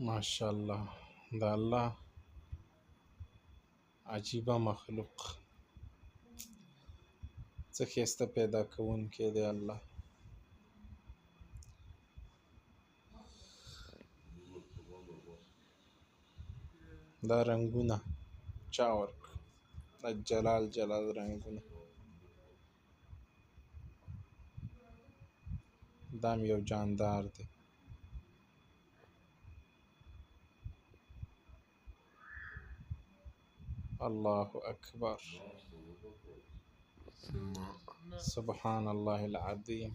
ماشاءالله د الله عجیبه مخلوق، څه ښایسته پیدا کوونکی دی الله. دا رنګونه چا ورکړي؟ دا جلال جلال رنګونه، دا م یو جاندار دی. الله اکبر، سبحان الله العظیم.